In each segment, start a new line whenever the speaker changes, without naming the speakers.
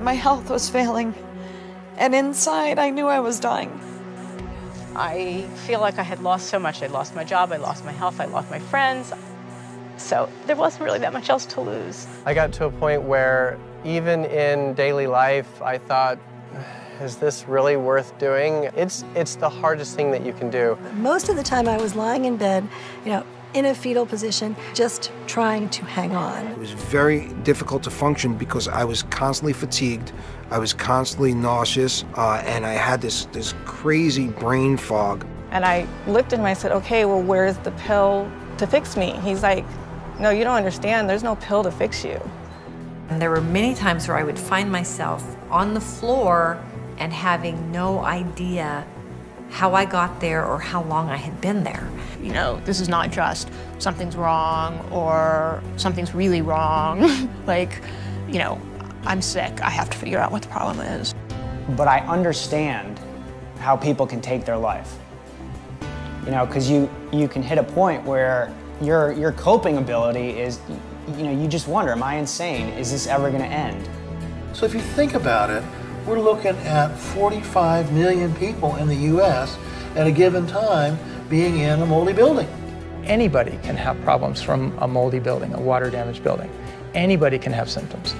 My health was failing, and inside I knew I was dying.
I feel like I had lost so much. I lost my job, I lost my health, I lost my friends. So there wasn't really that much else to lose.
I got to a point where even in daily life, I thought, is this really worth doing? It's the hardest thing that you can do.
Most of the time I was lying in bed, in a fetal position, just trying to hang on.
It was very difficult to function because I was constantly fatigued, I was constantly nauseous, and I had this crazy brain fog.
And I looked at him and I said, okay, well, where's the pill to fix me? He's like, no, you don't understand, there's no pill to fix you.
And there were many times where I would find myself on the floor and having no idea how I got there or how long I had been there.
This is not just something's wrong or something's really wrong. I'm sick, I have to figure out what the problem is.
But I understand how people can take their life. Because you can hit a point where your coping ability is, you just wonder, am I insane? Is this ever gonna end?
So if you think about it, we're looking at 45 million people in the U.S. at a given time being in a moldy building.
Anybody can have problems from a moldy building, a water-damaged building. Anybody can have symptoms.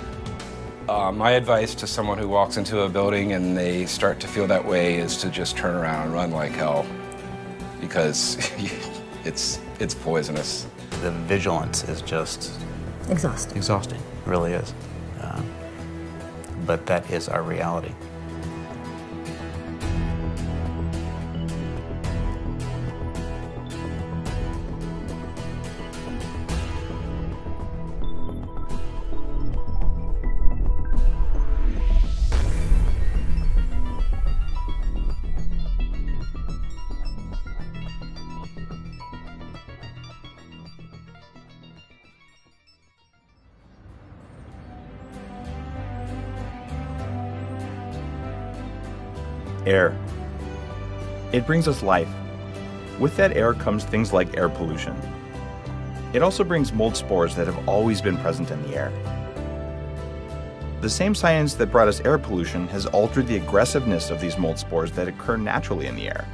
My advice to someone who walks into a building and they start to feel that way is to just turn around and run like hell, because it's poisonous.
The vigilance is just
exhausting.
Exhausting, it really is. But that is our reality.
Air. It brings us life. With that air comes things like air pollution. It also brings mold spores that have always been present in the air. The same science that brought us air pollution has altered the aggressiveness of these mold spores that occur naturally in the air.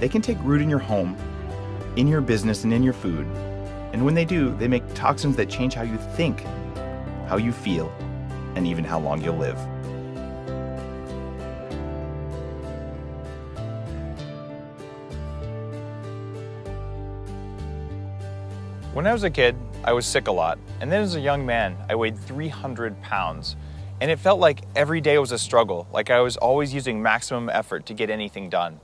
They can take root in your home, in your business, and in your food. And when they do, they make toxins that change how you think, how you feel, and even how long you'll live.
When I was a kid, I was sick a lot, and then as a young man, I weighed 300 pounds. And it felt like every day was a struggle, like I was always using maximum effort to get anything done.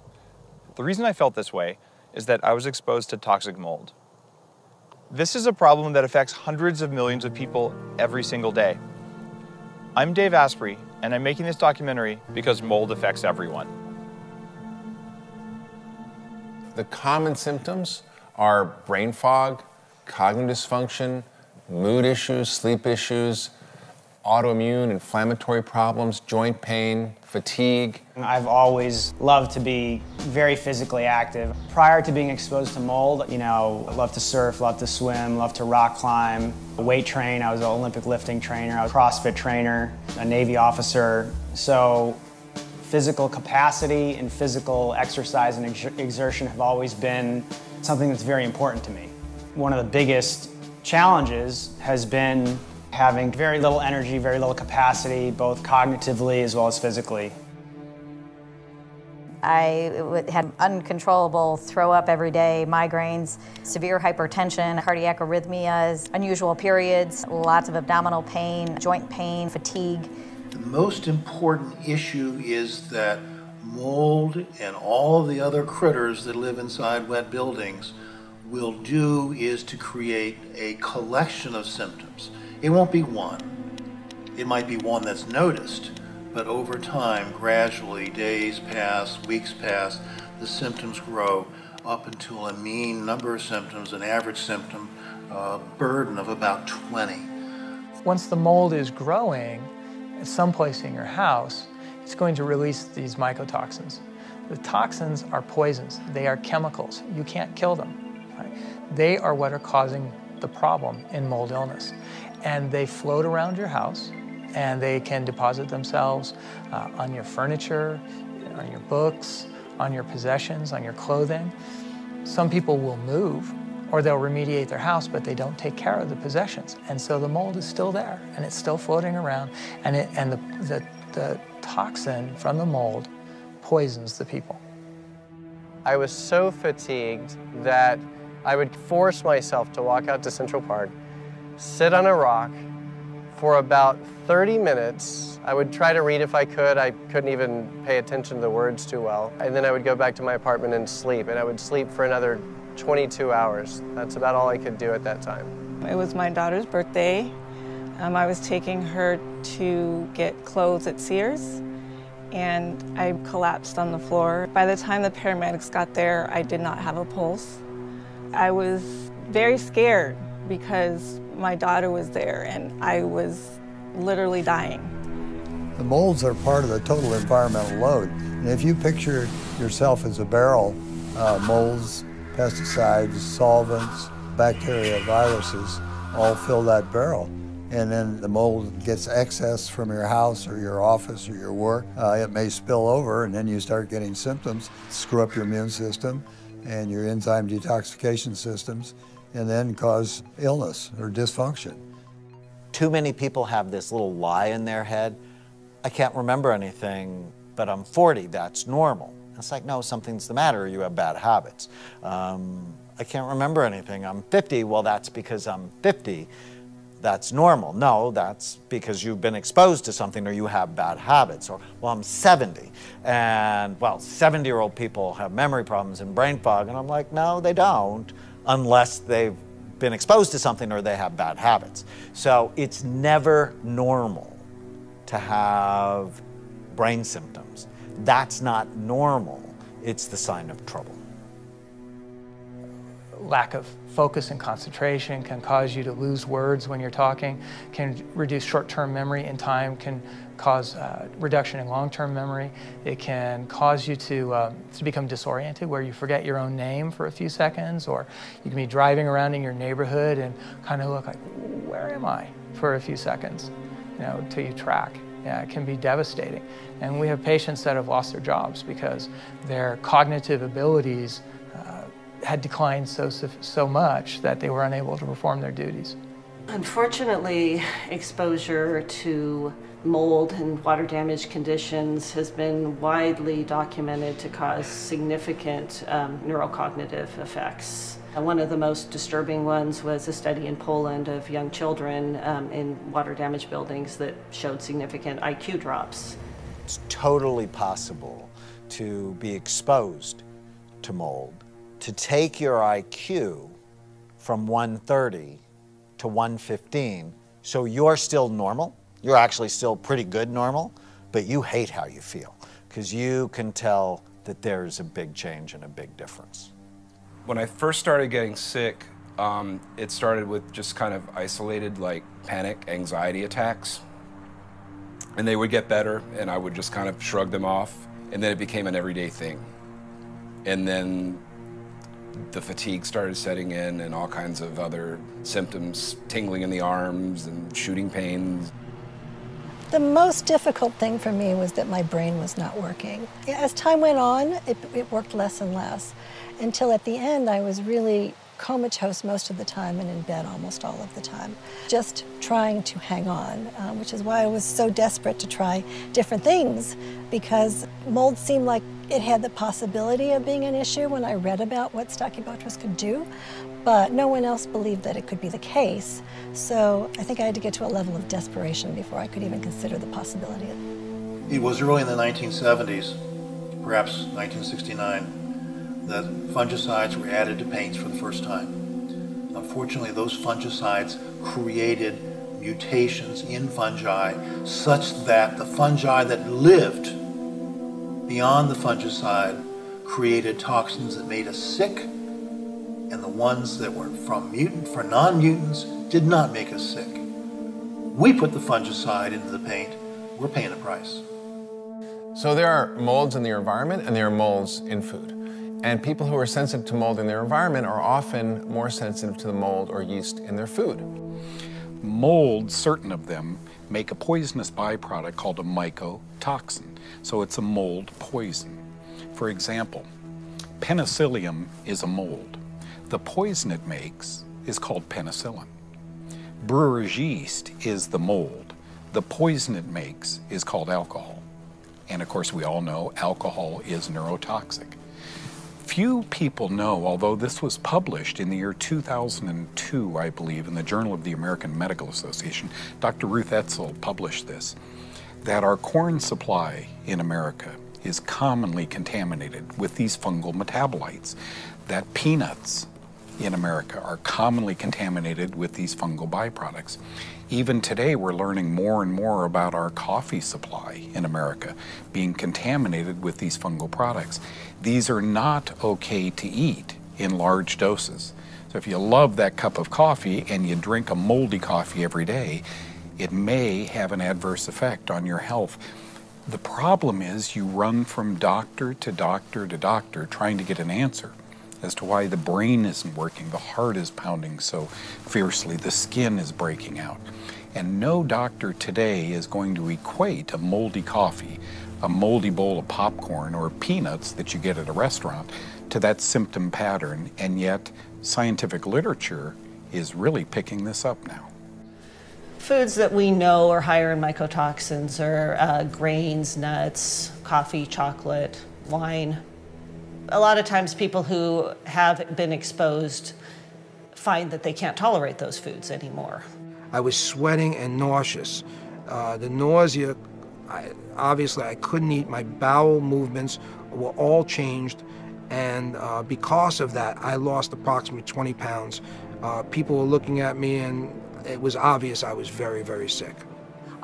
The reason I felt this way is that I was exposed to toxic mold. This is a problem that affects hundreds of millions of people every single day. I'm Dave Asprey, and I'm making this documentary because mold affects everyone.
The common symptoms are brain fog, cognitive dysfunction, mood issues, sleep issues, autoimmune, inflammatory problems, joint pain, fatigue.
I've always loved to be very physically active. Prior to being exposed to mold, I loved to surf, loved to swim, loved to rock climb, weight train. I was an Olympic lifting trainer, I was a CrossFit trainer, a Navy officer. So physical capacity and physical exercise and exertion have always been something that's very important to me. One of the biggest challenges has been having very little energy, very little capacity, both cognitively as well as physically.
I had uncontrollable throw up every day, migraines, severe hypertension, cardiac arrhythmias, unusual periods, lots of abdominal pain, joint pain, fatigue.
The most important issue is that mold and all of the other critters that live inside wet buildings will do is to create a collection of symptoms. It won't be one. It might be one that's noticed, but over time, gradually, days pass, weeks pass, the symptoms grow up until a mean number of symptoms, an average symptom burden of about 20.
Once the mold is growing someplace in your house, it's going to release these mycotoxins. The toxins are poisons. They are chemicals. You can't kill them. Right? They are what are causing the problem in mold illness. And they float around your house, and they can deposit themselves on your furniture, on your books, on your possessions, on your clothing. Some people will move, or they'll remediate their house, but they don't take care of the possessions. And so the mold is still there, and it's still floating around, and the toxin from the mold poisons the people.
I was so fatigued that I would force myself to walk out to Central Park, sit on a rock for about 30 minutes. I would try to read if I could. I couldn't even pay attention to the words too well. And then I would go back to my apartment and sleep, and I would sleep for another 22 hours. That's about all I could do at that time.
It was my daughter's birthday. I was taking her to get clothes at Sears, and I collapsed on the floor. By the time the paramedics got there, I did not have a pulse. I was very scared because my daughter was there and I was literally dying.
The molds are part of the total environmental load. And if you picture yourself as a barrel, molds, pesticides, solvents, bacteria, viruses all fill that barrel. And then the mold gets excess from your house or your office or your work. It may spill over, and then you start getting symptoms, screw up your immune system and your enzyme detoxification systems, and then cause illness or dysfunction.
Too many people have this little lie in their head. I can't remember anything, but I'm 40, that's normal. It's like, no, something's the matter, you have bad habits. I can't remember anything, I'm 50, well, that's because I'm 50. That's normal. No, that's because you've been exposed to something or you have bad habits. Or, well, I'm 70, and, well, 70-year-old people have memory problems and brain fog. And I'm like, no, they don't, unless they've been exposed to something or they have bad habits. So it's never normal to have brain symptoms. That's not normal. It's the sign of trouble.
Lack of focus and concentration can cause you to lose words when you're talking, can reduce short-term memory in time, can cause reduction in long-term memory. It can cause you to become disoriented, where you forget your own name for a few seconds, or you can be driving around in your neighborhood and kind of look like, where am I, for a few seconds, till you track. Yeah, it can be devastating. And we have patients that have lost their jobs because their cognitive abilities had declined so much that they were unable to perform their duties.
Unfortunately, exposure to mold and water damage conditions has been widely documented to cause significant neurocognitive effects. One of the most disturbing ones was a study in Poland of young children in water damaged buildings that showed significant IQ drops.
It's totally possible to be exposed to mold, to take your IQ from 130 to 115, so you're still normal, you're actually still pretty good normal, but you hate how you feel, because you can tell that there's a big change and a big difference.
When I first started getting sick, it started with just kind of isolated, like, panic, anxiety attacks. And they would get better, and I would just kind of shrug them off, and then it became an everyday thing. And then the fatigue started setting in and all kinds of other symptoms, tingling in the arms and shooting pains.
The most difficult thing for me was that my brain was not working. As time went on, it worked less and less, until at the end I was really comatose most of the time and in bed almost all of the time, just trying to hang on, which is why I was so desperate to try different things, because mold seemed like it had the possibility of being an issue when I read about what Stachybotrys could do, but no one else believed that it could be the case. So I think I had to get to a level of desperation before I could even consider the possibility of it.
It was early in the 1970s, perhaps 1969, that fungicides were added to paints for the first time. Unfortunately, those fungicides created mutations in fungi such that the fungi that lived beyond the fungicide created toxins that made us sick and the ones that were for non-mutants did not make us sick. We put the fungicide into the paint, we're paying the price.
So there are molds in your environment and there are molds in food. And people who are sensitive to mold in their environment are often more sensitive to the mold or yeast in their food.
Mold, certain of them, make a poisonous byproduct called a mycotoxin. So it's a mold poison. For example, penicillium is a mold. The poison it makes is called penicillin. Brewer's yeast is the mold. The poison it makes is called alcohol. And of course, we all know alcohol is neurotoxic. Few people know, although this was published in the year 2002, I believe, in the Journal of the American Medical Association, Dr. Ruth Etzel published this, that our corn supply in America is commonly contaminated with these fungal metabolites, that peanuts in America are commonly contaminated with these fungal byproducts. Even today, we're learning more and more about our coffee supply in America being contaminated with these fungal products. These are not okay to eat in large doses. So if you love that cup of coffee and you drink a moldy coffee every day, it may have an adverse effect on your health. The problem is you run from doctor to doctor to doctor trying to get an answer as to why the brain isn't working, the heart is pounding so fiercely, the skin is breaking out. And no doctor today is going to equate a moldy coffee, a moldy bowl of popcorn, or peanuts that you get at a restaurant to that symptom pattern, and yet scientific literature is really picking this up now.
Foods that we know are higher in mycotoxins are grains, nuts, coffee, chocolate, wine. A lot of times people who have been exposed find that they can't tolerate those foods anymore.
I was sweating and nauseous. The nausea, obviously I couldn't eat. My bowel movements were all changed, and because of that, I lost approximately 20 pounds. People were looking at me, and it was obvious I was very, very sick.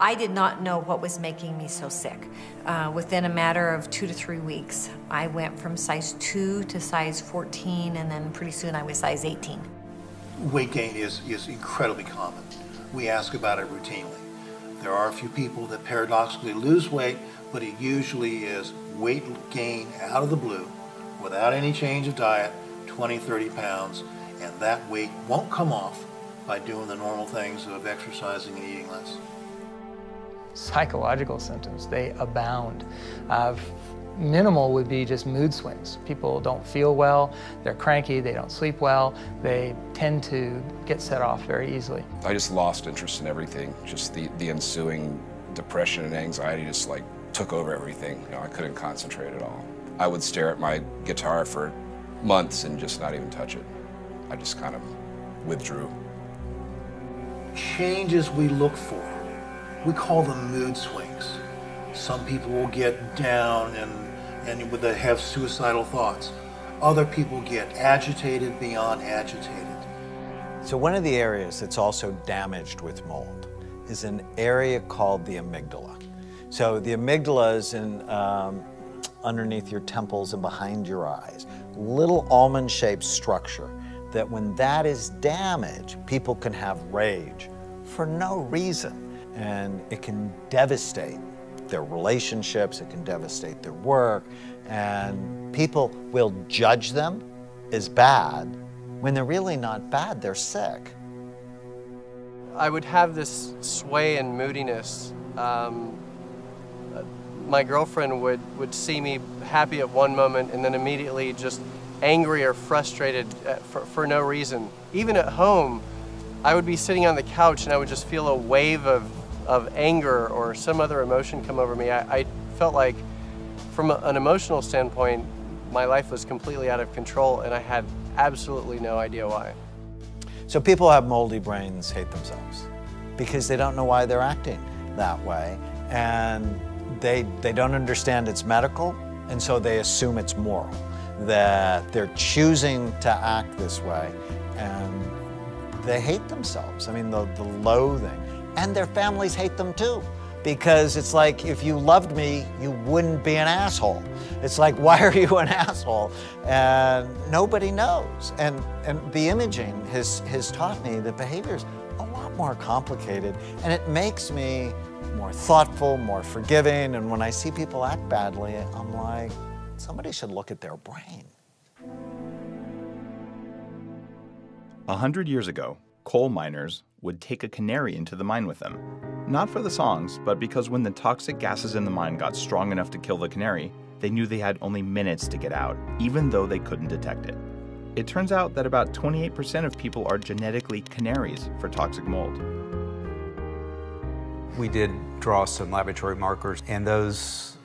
I did not know what was making me so sick. Within a matter of 2 to 3 weeks, I went from size 2 to size 14, and then pretty soon I was size 18.
Weight gain is incredibly common. We ask about it routinely. There are a few people that paradoxically lose weight, but it usually is weight gain out of the blue, without any change of diet, 20, 30 pounds, and that weight won't come off by doing the normal things of exercising and eating less.
Psychological symptoms, they abound. Minimal would be just mood swings. People don't feel well, they're cranky, they don't sleep well, they tend to get set off very easily.
I just lost interest in everything. Just the ensuing depression and anxiety just like took over everything. You know, I couldn't concentrate at all. I would stare at my guitar for months and just not even touch it. I just kind of withdrew.
Changes we look for, we call them mood swings. Some people will get down and would have suicidal thoughts. Other people get agitated beyond agitated.
So one of the areas that's also damaged with mold is an area called the amygdala. So the amygdala is in, underneath your temples and behind your eyes. Little almond-shaped structure that when that is damaged, people can have rage for no reason. And it can devastate their relationships, it can devastate their work, and people will judge them as bad when they're really not bad, they're sick.
I would have this sway and moodiness. My girlfriend would see me happy at one moment and then immediately just angry or frustrated for no reason. Even at home, I would be sitting on the couch and I would just feel a wave of anger or some other emotion come over me. I felt like, from an emotional standpoint, my life was completely out of control and I had absolutely no idea why.
So people who have moldy brains hate themselves because they don't know why they're acting that way, and they don't understand it's medical, and so they assume it's moral, that they're choosing to act this way, and they hate themselves. I mean, the loathing. And their families hate them too, because it's like, if you loved me, you wouldn't be an asshole. It's like, why are you an asshole? And nobody knows. And the imaging has taught me that behavior's a lot more complicated, and it makes me more thoughtful, more forgiving, and when I see people act badly, I'm like, somebody should look at their brain.
100 years ago, coal miners would take a canary into the mine with them. Not for the songs, but because when the toxic gases in the mine got strong enough to kill the canary, they knew they had only minutes to get out, even though they couldn't detect it. It turns out that about 28% of people are genetically canaries for toxic mold.
We did draw some laboratory markers, and those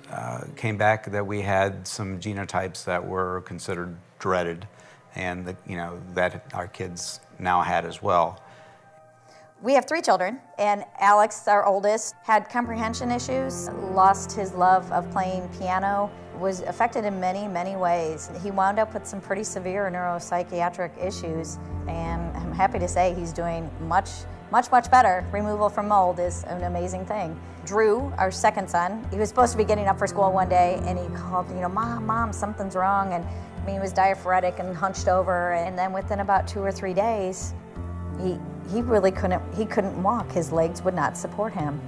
came back that we had some genotypes that were considered dreaded, and that our kids now had as well.
We have 3 children, and Alex, our oldest, had comprehension issues, lost his love of playing piano, was affected in many, many ways. He wound up with some pretty severe neuropsychiatric issues, and I'm happy to say he's doing much better. Removal from mold is an amazing thing. Drew, our second son, he was supposed to be getting up for school one day, and he called, Mom, something's wrong, and he was diaphoretic and hunched over, and then within about 2 or 3 days, he really couldn't walk. His legs would not support him.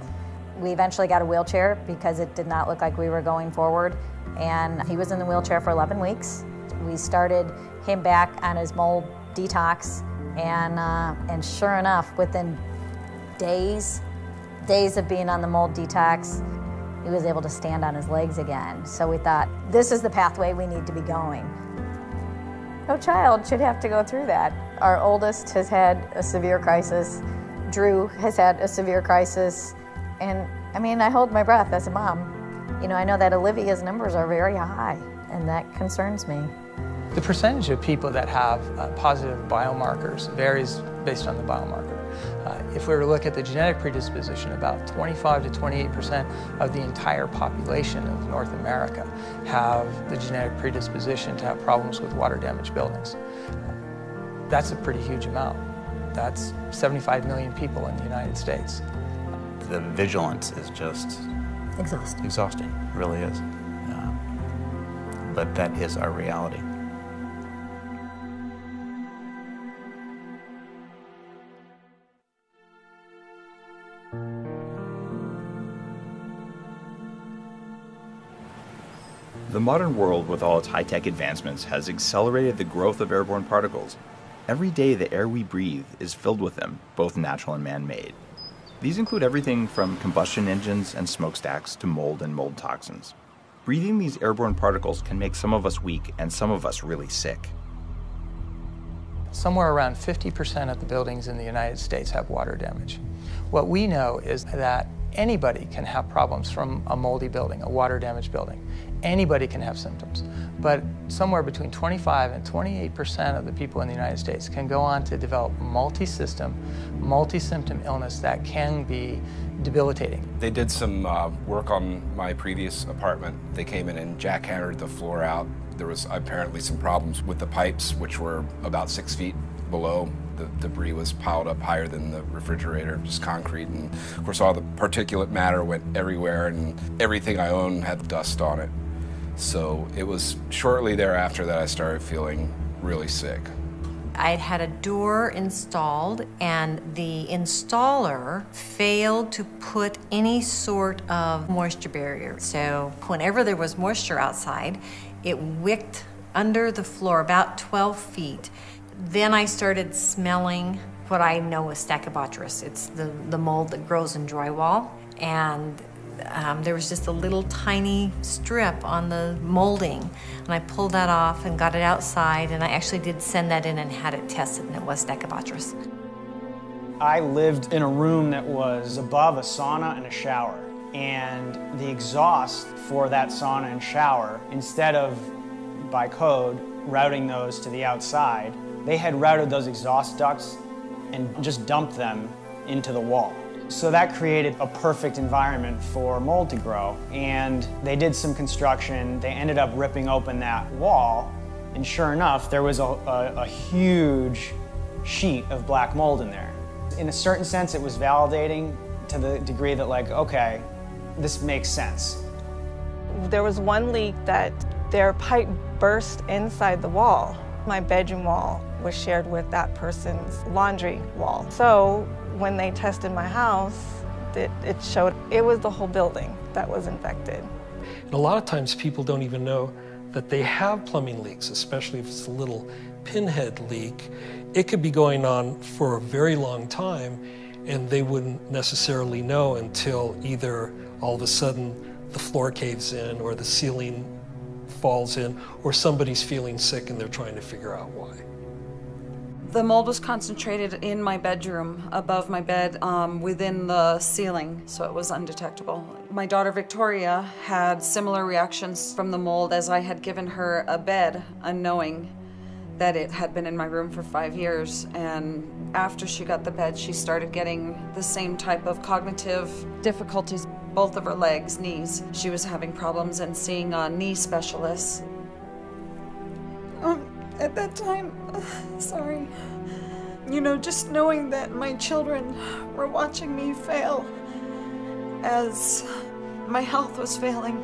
We eventually got a wheelchair because it did not look like we were going forward, and he was in the wheelchair for 11 weeks. We started him back on his mold detox, and sure enough, within days of being on the mold detox, he was able to stand on his legs again. So we thought, this is the pathway we need to be going. No child should have to go through that. Our oldest has had a severe crisis. Drew has had a severe crisis. And I hold my breath as a mom. I know that Olivia's numbers are very high, and that concerns me.
The percentage of people that have positive biomarkers varies based on the biomarker. If we were to look at the genetic predisposition, about 25 to 28% of the entire population of North America have the genetic predisposition to have problems with water-damaged buildings. That's a pretty huge amount. That's 75 million people in the United States.
The vigilance is just exhausting. It really is. But that is our reality.
The modern world, with all its high-tech advancements, has accelerated the growth of airborne particles. Every day, the air we breathe is filled with them, both natural and man-made. These include everything from combustion engines and smokestacks to mold and mold toxins. Breathing these airborne particles can make some of us weak and some of us really sick.
Somewhere around 50% of the buildings in the United States have water damage. What we know is that anybody can have problems from a moldy building, a water-damaged building. Anybody can have symptoms. But somewhere between 25 and 28% of the people in the United States can go on to develop multi-symptom illness that can be debilitating.
They did some work on my previous apartment. They came in and jackhammered the floor out. There was apparently some problems with the pipes, which were about 6 feet below. The debris was piled up higher than the refrigerator, just concrete, and of course all the particulate matter went everywhere, and everything I own had dust on it. So it was shortly thereafter that I started feeling really sick.
I had a door installed, and the installer failed to put any sort of moisture barrier. So whenever there was moisture outside, it wicked under the floor about 12 feet. Then I started smelling what I know is Stachybotrys. It's the mold that grows in drywall. And there was just a little tiny strip on the molding. And I pulled that off and got it outside, and I actually did send that in and had it tested, and it was Stachybotrys.
I lived in a room that was above a sauna and a shower. And the exhaust for that sauna and shower, instead of, by code, routing those to the outside, they had routed those exhaust ducts and just dumped them into the wall. So that created a perfect environment for mold to grow. And they did some construction. They ended up ripping open that wall. And sure enough, there was a huge sheet of black mold in there. In a certain sense, it was validating to the degree that, like, okay, this makes sense.
There was one leak that their pipe burst inside the wall. My bedroom wall was shared with that person's laundry wall. So when they tested my house, it showed it was the whole building that was infected.
And a lot of times people don't even know that they have plumbing leaks, especially if it's a little pinhead leak. It could be going on for a very long time, and they wouldn't necessarily know until either all of a sudden the floor caves in or the ceiling falls in, or somebody's feeling sick and they're trying to figure out why.
The mold was concentrated in my bedroom, above my bed, within the ceiling, so it was undetectable. My daughter Victoria had similar reactions from the mold as I had given her a bed, unknowing that it had been in my room for 5 years. And after she got the bed, she started getting the same type of cognitive difficulties, both of her legs, knees. She was having problems and seeing knee specialists. At that time, sorry, you know, just knowing that my children were watching me fail as my health was failing,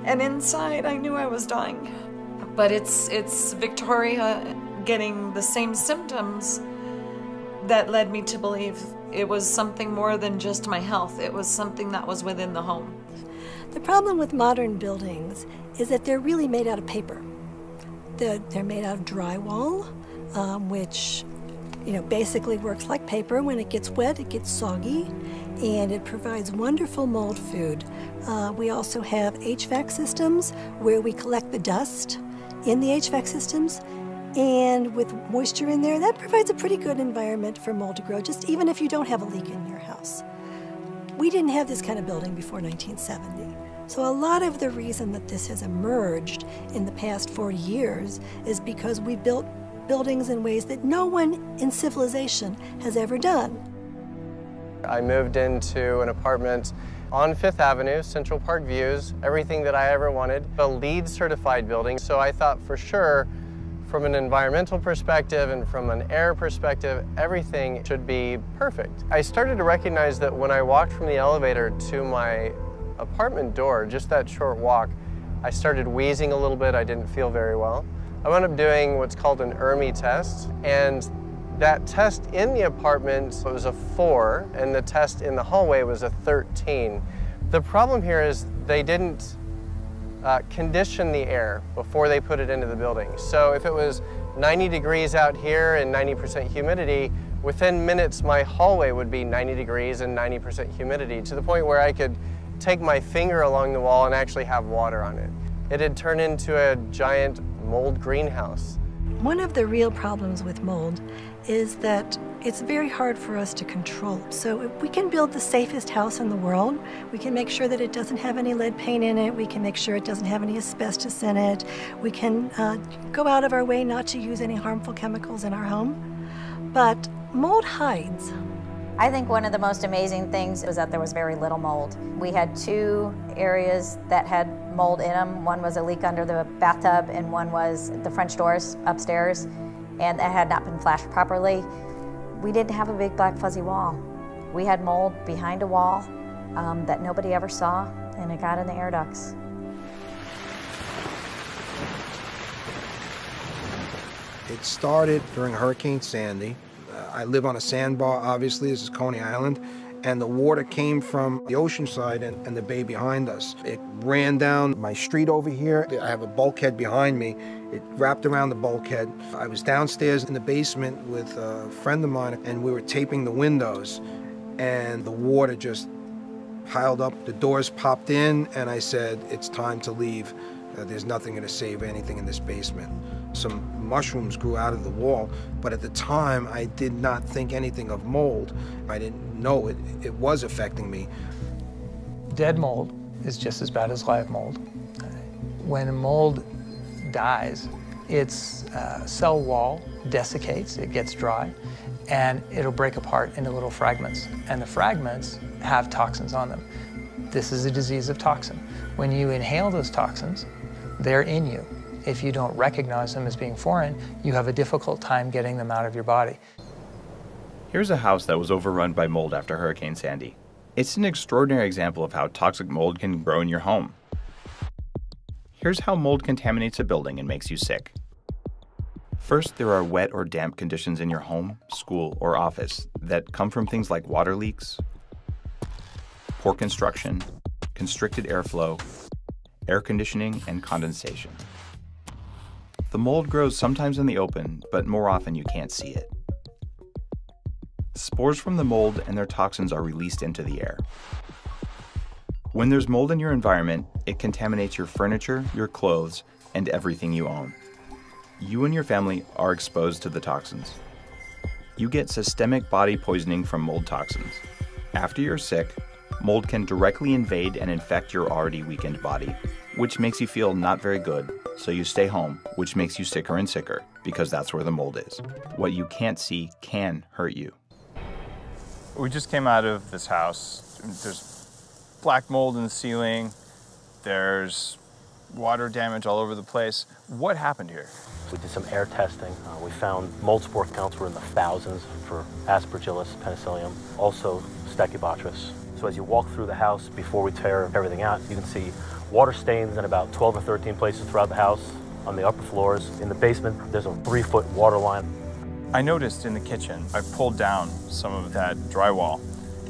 and inside I knew I was dying. But it's Victoria getting the same symptoms that led me to believe it was something more than just my health. It was something that was within the home.
The problem with modern buildings is that they're really made out of paper. They're made out of drywall, which, you know, basically works like paper. When it gets wet, it gets soggy, and it provides wonderful mold food. We also have HVAC systems where we collect the dust in the HVAC systems, and with moisture in there, that provides a pretty good environment for mold to grow, just even if you don't have a leak in your house. We didn't have this kind of building before 1970. So a lot of the reason that this has emerged in the past 40 years is because we built buildings in ways that no one in civilization has ever done.
I moved into an apartment on 5th Avenue, Central Park views, everything that I ever wanted, a LEED certified building. So I thought for sure, from an environmental perspective and from an air perspective, everything should be perfect. I started to recognize that when I walked from the elevator to my apartment door, just that short walk, I started wheezing a little bit. I didn't feel very well. I wound up doing what's called an ERMI test, and that test in the apartment was a 4, and the test in the hallway was a 13. The problem here is they didn't condition the air before they put it into the building. So if it was 90 degrees out here and 90% humidity, within minutes my hallway would be 90 degrees and 90% humidity, to the point where I could take my finger along the wall and actually have water on it. It had turned into a giant mold greenhouse.
One of the real problems with mold is that it's very hard for us to control. So if we can build the safest house in the world, we can make sure that it doesn't have any lead paint in it, we can make sure it doesn't have any asbestos in it, we can go out of our way not to use any harmful chemicals in our home. But mold hides.
I think one of the most amazing things was that there was very little mold. We had 2 areas that had mold in them. One was a leak under the bathtub, and one was the French doors upstairs, and that had not been flashed properly. We didn't have a big black fuzzy wall. We had mold behind a wall that nobody ever saw, and it got in the air ducts.
It started during Hurricane Sandy. I live on a sandbar, obviously, this is Coney Island, and the water came from the ocean side and the bay behind us. It ran down my street over here. I have a bulkhead behind me. It wrapped around the bulkhead. I was downstairs in the basement with a friend of mine, and we were taping the windows, and the water just piled up. The doors popped in, and I said, it's time to leave. There's nothing going to save anything in this basement. Some mushrooms grew out of the wall, but at the time I did not think anything of mold. I didn't know it was affecting me.
Dead mold is just as bad as live mold. When mold dies, its cell wall desiccates, it gets dry, and it'll break apart into little fragments. And the fragments have toxins on them. This is a disease of toxin. When you inhale those toxins, they're in you. If you don't recognize them as being foreign, you have a difficult time getting them out of your body.
Here's a house that was overrun by mold after Hurricane Sandy. It's an extraordinary example of how toxic mold can grow in your home. Here's how mold contaminates a building and makes you sick. First, there are wet or damp conditions in your home, school, or office that come from things like water leaks, poor construction, constricted airflow, air conditioning, and condensation. The mold grows sometimes in the open, but more often you can't see it. Spores from the mold and their toxins are released into the air. When there's mold in your environment, it contaminates your furniture, your clothes, and everything you own. You and your family are exposed to the toxins. You get systemic body poisoning from mold toxins. After you're sick, mold can directly invade and infect your already weakened body, which makes you feel not very good, so you stay home, which makes you sicker and sicker, because that's where the mold is. What you can't see can hurt you.
We just came out of this house. There's black mold in the ceiling. There's water damage all over the place. What happened here?
We did some air testing. We found mold spore counts were in the thousands for Aspergillus, Penicillium, also Stachybotrys. So as you walk through the house before we tear everything out, you can see water stains in about 12 or 13 places throughout the house, on the upper floors. In the basement, there's a 3-foot water line.
I noticed in the kitchen, I pulled down some of that drywall,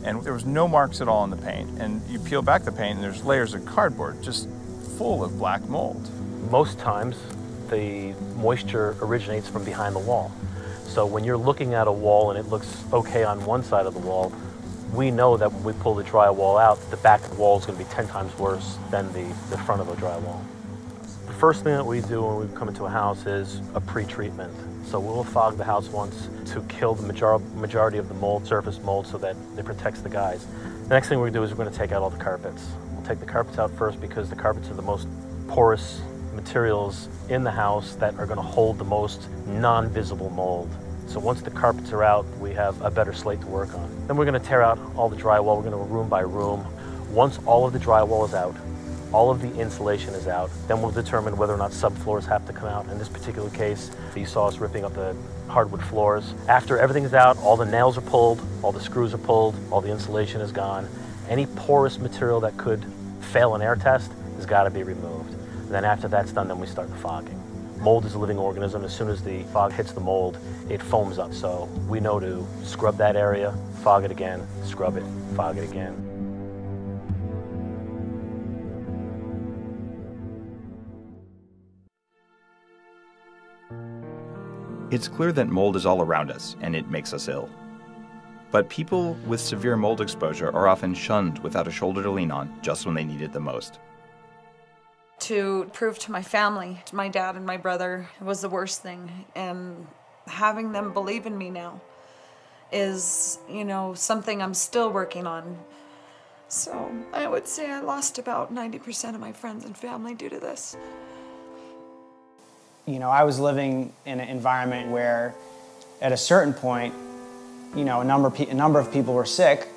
and there was no marks at all on the paint. And you peel back the paint, and there's layers of cardboard just full of black mold.
Most times, the moisture originates from behind the wall. So when you're looking at a wall and it looks okay on one side of the wall, we know that when we pull the drywall out, the back of the wall is going to be 10 times worse than the front of the drywall. The first thing that we do when we come into a house is a pre-treatment. So we'll fog the house once to kill the majority of the mold, surface mold, so that it protects the guys. The next thing we do is we're going to take out all the carpets. We'll take the carpets out first because the carpets are the most porous materials in the house that are going to hold the most non-visible mold. So once the carpets are out, we have a better slate to work on. Then we're going to tear out all the drywall. We're going to go room by room. Once all of the drywall is out, all of the insulation is out, then we'll determine whether or not subfloors have to come out. In this particular case, you saw us ripping up the hardwood floors. After everything's out, all the nails are pulled, all the screws are pulled, all the insulation is gone. Any porous material that could fail an air test has got to be removed. And then after that's done, then we start the fogging. Mold is a living organism. As soon as the fog hits the mold, it foams up. So we know to scrub that area, fog it again, scrub it, fog it again.
It's clear that mold is all around us, and it makes us ill. But people with severe mold exposure are often shunned without a shoulder to lean on just when they need it the most.
To prove to my family, to my dad and my brother, was the worst thing. And having them believe in me now is, something I'm still working on. So I would say I lost about 90% of my friends and family due to this.
I was living in an environment where at a certain point, a number of people were sick,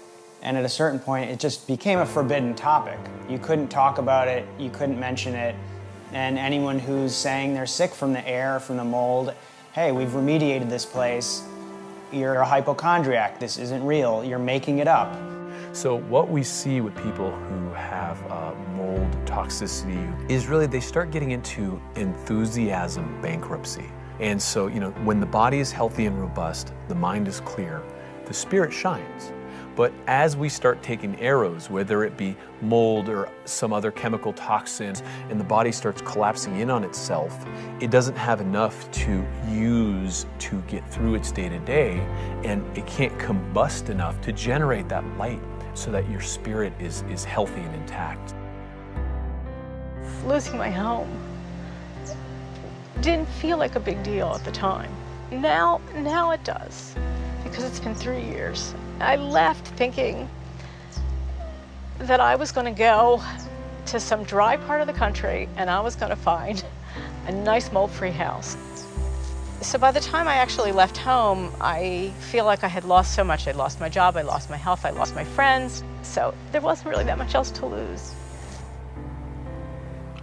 and at a certain point it just became a forbidden topic. You couldn't talk about it, you couldn't mention it, and anyone who's saying they're sick from the air, from the mold, hey, we've remediated this place, you're a hypochondriac, this isn't real, you're making it up.
So what we see with people who have mold toxicity is really they start getting into enthusiasm bankruptcy. And so, when the body is healthy and robust, the mind is clear, the spirit shines. But as we start taking arrows, whether it be mold or some other chemical toxins, and the body starts collapsing in on itself, it doesn't have enough to use to get through its day-to-day, and it can't combust enough to generate that light so that your spirit is healthy and intact.
Losing my home didn't feel like a big deal at the time. Now it does, because it's been 3 years. I left thinking that I was going to go to some dry part of the country and I was going to find a nice mold-free house. So by the time I actually left home, I feel like I had lost so much. I'd lost my job, I lost my health, I lost my friends. So there wasn't really that much else to lose.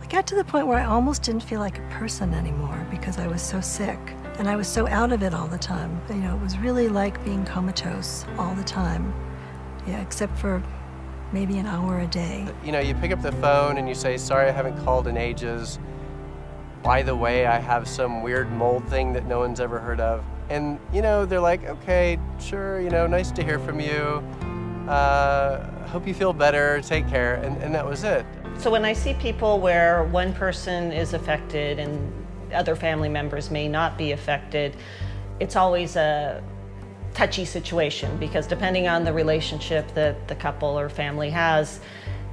I got to the point where I almost didn't feel like a person anymore because I was so sick and I was so out of it all the time. It was really like being comatose all the time. Yeah, except for maybe an hour a day.
You know, you pick up the phone and you say, sorry, I haven't called in ages. By the way, I have some weird mold thing that no one's ever heard of. And, you know, they're like, okay, sure, you know, nice to hear from you. Hope you feel better, take care, and that was it.
So when I see people where one person is affected and other family members may not be affected, it's always a touchy situation because depending on the relationship that the couple or family has,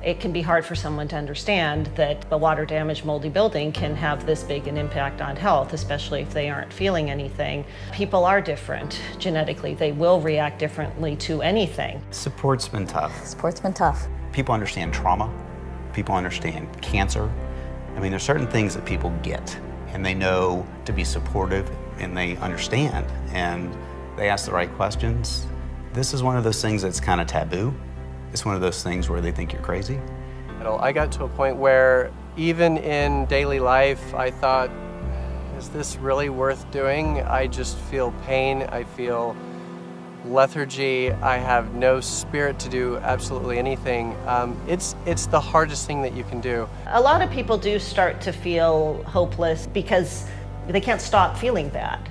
it can be hard for someone to understand that a water-damaged, moldy building can have this big an impact on health, especially if they aren't feeling anything. People are different genetically. They will react differently to anything.
Support's been tough.
Support's been tough.
People understand trauma. People understand cancer. I mean, there's certain things that people get, and they know to be supportive, and they understand, and they ask the right questions. This is one of those things that's kind of taboo. It's one of those things where they think you're crazy.
I got to a point where even in daily life, I thought, is this really worth doing? I just feel pain, I feel lethargy, I have no spirit to do absolutely anything. It's the hardest thing that you can do.
A lot of people do start to feel hopeless because they can't stop feeling that.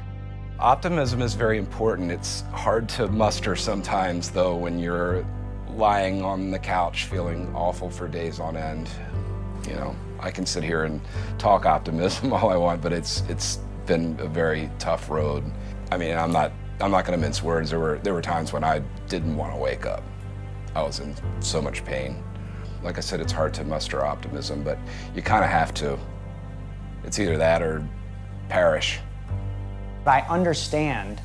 Optimism is very important. It's hard to muster sometimes, though, when you're lying on the couch feeling awful for days on end. You know, I can sit here and talk optimism all I want, but it's been a very tough road. I mean, I'm not going to mince words. There were times when I didn't want to wake up. I was in so much pain. Like I said, it's hard to muster optimism, but you kind of have to. It's either that or perish.
I understand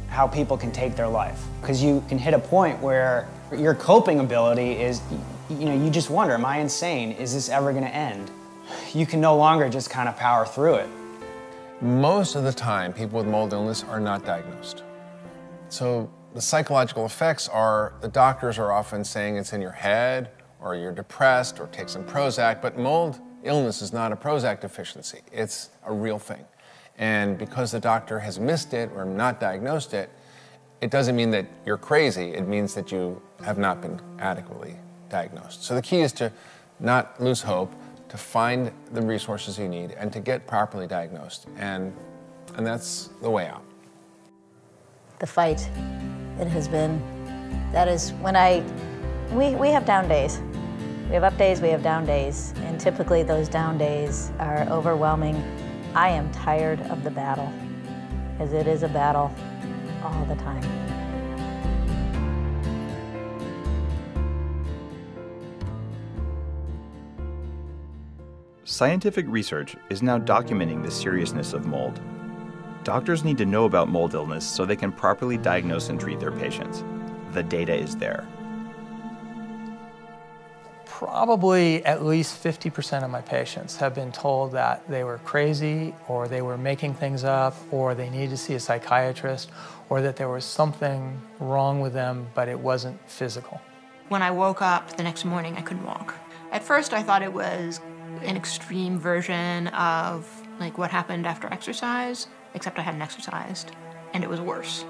how people can take their life, because you can hit a point where your coping ability is, you know, you just wonder, am I insane? Is this ever going to end? You can no longer just kind of power through it.
Most of the time, people with mold illness are not diagnosed. So the psychological effects are, the doctors are often saying it's in your head, or you're depressed, or take some Prozac, but mold illness is not a Prozac deficiency. It's a real thing. And because the doctor has missed it or not diagnosed it, it doesn't mean that you're crazy. It means that you have not been adequately diagnosed. So the key is to not lose hope, to find the resources you need, and to get properly diagnosed. And that's the way out.
The fight, it has been, that is when we have down days. We have up days, we have down days, and typically those down days are overwhelming. I am tired of the battle, because it is a battle all the time.
Scientific research is now documenting the seriousness of mold. Doctors need to know about mold illness so they can properly diagnose and treat their patients. The data is there.
Probably at least 50% of my patients have been told that they were crazy, or they were making things up, or they needed to see a psychiatrist, or that there was something wrong with them, but it wasn't physical.
When I woke up the next morning, I couldn't walk. At first, I thought it was an extreme version of like what happened after exercise, except I hadn't exercised, and it was worse.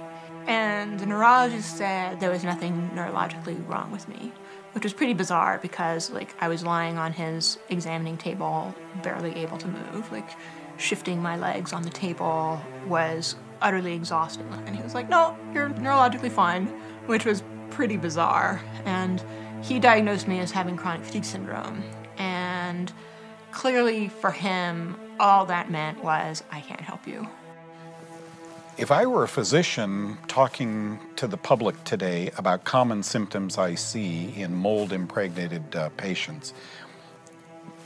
And the neurologist said there was nothing neurologically wrong with me, which was pretty bizarre because like I was lying on his examining table, barely able to move. Like shifting my legs on the table was utterly exhausting. And he was like, no, you're neurologically fine, which was pretty bizarre. And he diagnosed me as having chronic fatigue syndrome. And clearly for him, all that meant was, I can't help you.
If I were a physician talking to the public today about common symptoms I see in mold-impregnated patients,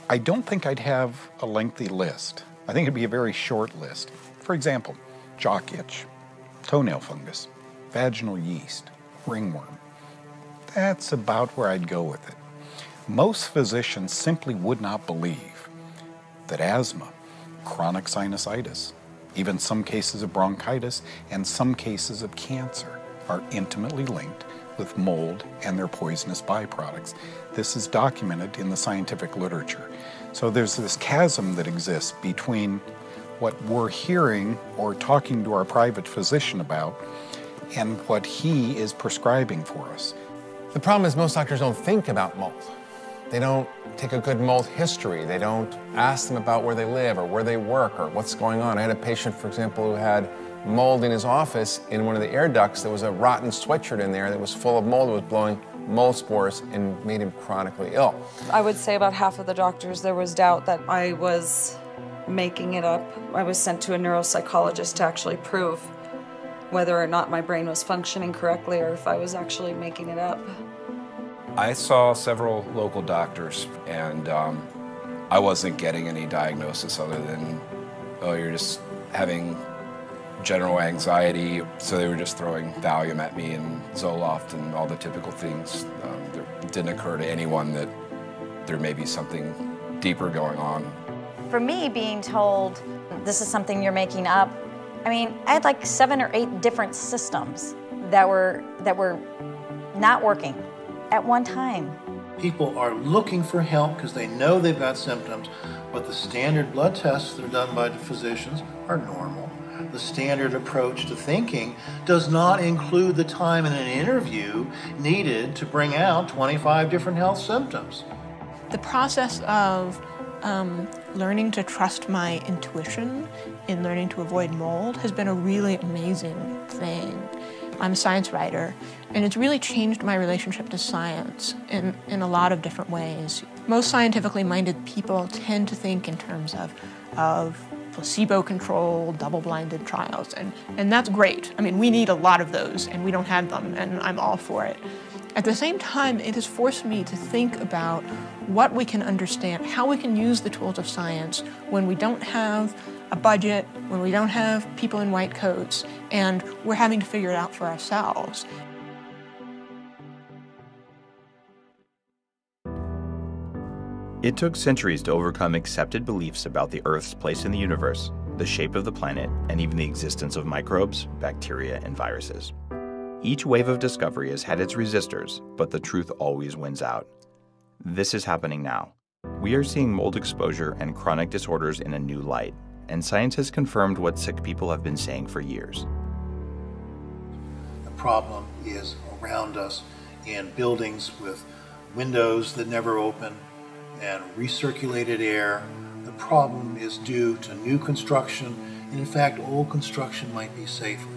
I don't think I'd have a lengthy list. I think it'd be a very short list. For example, jock itch, toenail fungus, vaginal yeast, ringworm. That's about where I'd go with it. Most physicians simply would not believe that asthma, chronic sinusitis, even some cases of bronchitis and some cases of cancer are intimately linked with mold and their poisonous byproducts. This is documented in the scientific literature. So there's this chasm that exists between what we're hearing or talking to our private physician about and what he is prescribing for us.
The problem is most doctors don't think about mold. They don't take a good mold history. They don't ask them about where they live or where they work or what's going on. I had a patient, for example, who had mold in his office. In one of the air ducts, there was a rotten sweatshirt in there that was full of mold. It was blowing mold spores and made him chronically ill.
I would say about half of the doctors, there was doubt that I was making it up. I was sent to a neuropsychologist to actually prove whether or not my brain was functioning correctly or if I was actually making it up.
I saw several local doctors, and I wasn't getting any diagnosis other than, oh, you're just having general anxiety. So they were just throwing Valium at me and Zoloft and all the typical things. It didn't occur to anyone that there may be something deeper going on.
For me, being told this is something you're making up, I mean, I had like 7 or 8 different systems that were not working at one time.
People are looking for help because they know they've got symptoms, but the standard blood tests that are done by the physicians are normal. The standard approach to thinking does not include the time in an interview needed to bring out 25 different health symptoms.
The process of learning to trust my intuition in learning to avoid mold has been a really amazing thing. I'm a science writer, and it's really changed my relationship to science in a lot of different ways. Most scientifically minded people tend to think in terms of placebo-controlled, double-blinded trials, and that's great. I mean, we need a lot of those, and we don't have them, and I'm all for it. At the same time, it has forced me to think about what we can understand, how we can use the tools of science when we don't have a budget, when we don't have people in white coats, and we're having to figure it out for ourselves.
It took centuries to overcome accepted beliefs about the Earth's place in the universe, the shape of the planet, and even the existence of microbes, bacteria, and viruses. Each wave of discovery has had its resistors, but the truth always wins out. This is happening now. We are seeing mold exposure and chronic disorders in a new light, and science has confirmed what sick people have been saying for years.
The problem is around us in buildings with windows that never open and recirculated air. The problem is due to new construction, and in fact, old construction might be safer.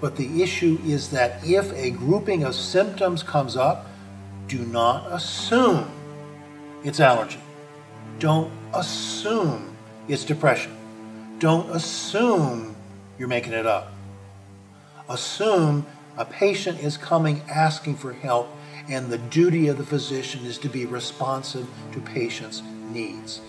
But the issue is that if a grouping of symptoms comes up, do not assume it's allergy. Don't assume it's depression. Don't assume you're making it up. Assume a patient is coming asking for help, and the duty of the physician is to be responsive to patients' needs.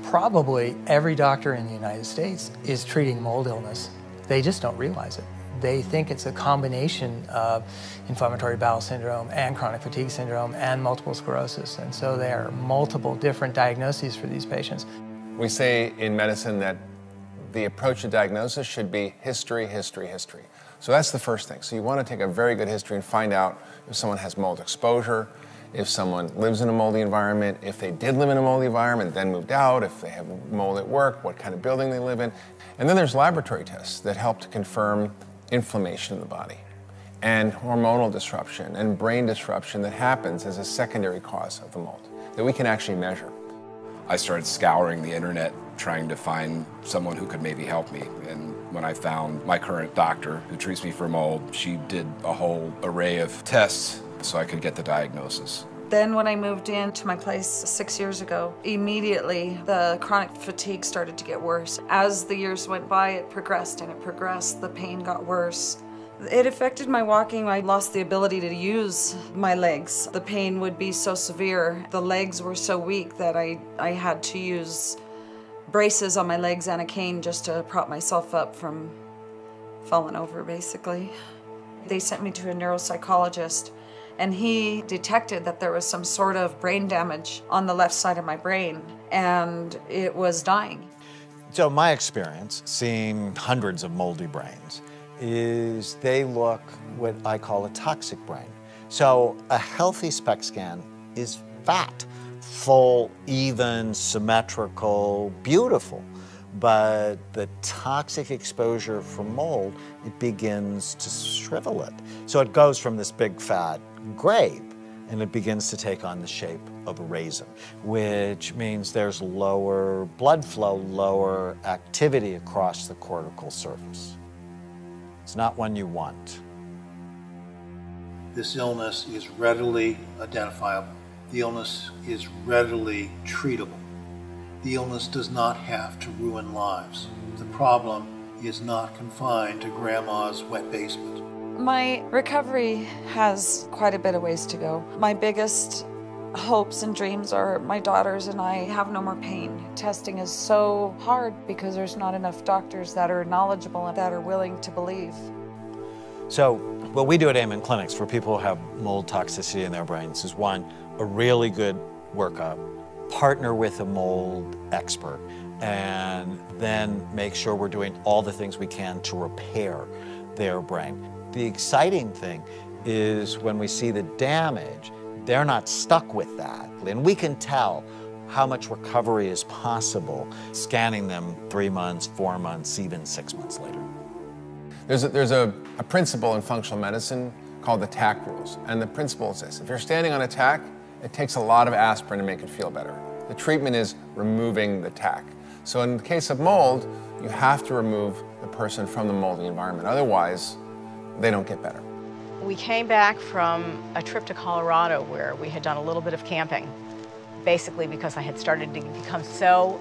Probably every doctor in the United States is treating mold illness. They just don't realize it. They think it's a combination of inflammatory bowel syndrome and chronic fatigue syndrome and multiple sclerosis. And so there are multiple different diagnoses for these patients.
We say in medicine that the approach to diagnosis should be history, history, history. So that's the first thing. So you want to take a very good history and find out if someone has mold exposure, if someone lives in a moldy environment, if they did live in a moldy environment, then moved out, if they have mold at work, what kind of building they live in. And then there's laboratory tests that help to confirm inflammation in the body and hormonal disruption and brain disruption that happens as a secondary cause of the mold that we can actually measure.
I started scouring the internet trying to find someone who could maybe help me. And when I found my current doctor who treats me for mold, she did a whole array of tests so I could get the diagnosis.
Then when I moved into my place 6 years ago, immediately the chronic fatigue started to get worse. As the years went by, it progressed and it progressed. The pain got worse. It affected my walking. I lost the ability to use my legs. The pain would be so severe. The legs were so weak that I had to use braces on my legs and a cane just to prop myself up from falling over, basically. They sent me to a neuropsychologist, and he detected that there was some sort of brain damage on the left side of my brain, and it was dying.
So my experience, seeing hundreds of moldy brains, is they look what I call a toxic brain. So a healthy SPECT scan is fat, full, even, symmetrical, beautiful. But the toxic exposure from mold, it begins to shrivel it. So it goes from this big fat grape and it begins to take on the shape of a raisin, which means there's lower blood flow, lower activity across the cortical surface. It's not one you want.
This illness is readily identifiable. The illness is readily treatable. The illness does not have to ruin lives. The problem is not confined to grandma's wet basement.
My recovery has quite a bit of ways to go. My biggest hopes and dreams are my daughters and I have no more pain. Testing is so hard because there's not enough doctors that are knowledgeable and that are willing to believe.
So what we do at Amen Clinics for people who have mold toxicity in their brains is, one, a really good workup, partner with a mold expert, and then make sure we're doing all the things we can to repair their brain. The exciting thing is when we see the damage, they're not stuck with that. And we can tell how much recovery is possible scanning them 3 months, 4 months, even 6 months later.
There's a principle in functional medicine called the TAC rules. And the principle is this: if you're standing on a TAC, it takes a lot of aspirin to make it feel better. The treatment is removing the TAC. So in the case of mold, you have to remove the person from the moldy environment. Otherwise, they don't get better.
We came back from a trip to Colorado where we had done a little bit of camping, basically because I had started to become so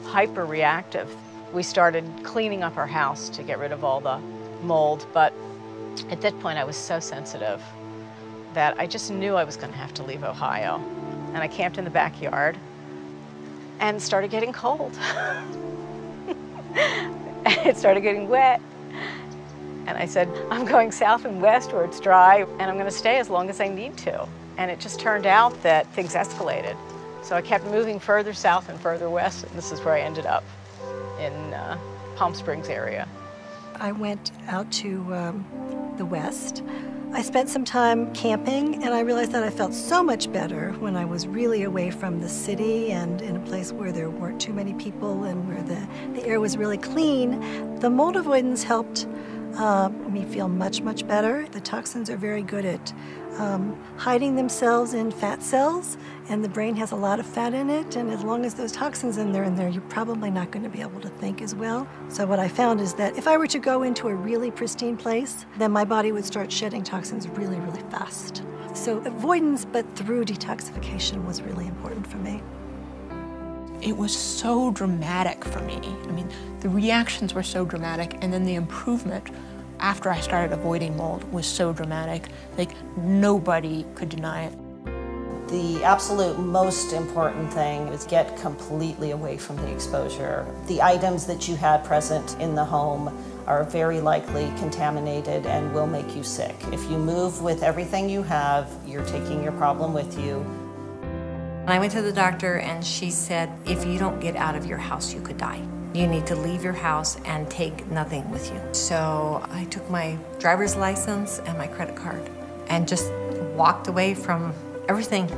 hyper-reactive. We started cleaning up our house to get rid of all the mold, but at that point I was so sensitive that I just knew I was going to have to leave Ohio. And I camped in the backyard and started getting cold. It started getting wet. And I said, I'm going south and west where it's dry, and I'm going to stay as long as I need to. And it just turned out that things escalated. So I kept moving further south and further west, and this is where I ended up, in Palm Springs area.
I went out to the west. I spent some time camping, and I realized that I felt so much better when I was really away from the city and in a place where there weren't too many people and where the air was really clean. The mold avoidance helped me feel much, much better. The toxins are very good at hiding themselves in fat cells, and the brain has a lot of fat in it, and as long as those toxins are in there, you're probably not going to be able to think as well. So what I found is that if I were to go into a really pristine place, then my body would start shedding toxins really, really fast. So avoidance, but through detoxification, was really important for me.
It was so dramatic for me. I mean, the reactions were so dramatic, and then the improvement after I started avoiding mold was so dramatic. Like, nobody could deny it.
The absolute most important thing is get completely away from the exposure. The items that you had present in the home are very likely contaminated and will make you sick. If you move with everything you have, you're taking your problem with you.
I went to the doctor and she said, if you don't get out of your house, you could die. You need to leave your house and take nothing with you. So I took my driver's license and my credit card and just walked away from everything.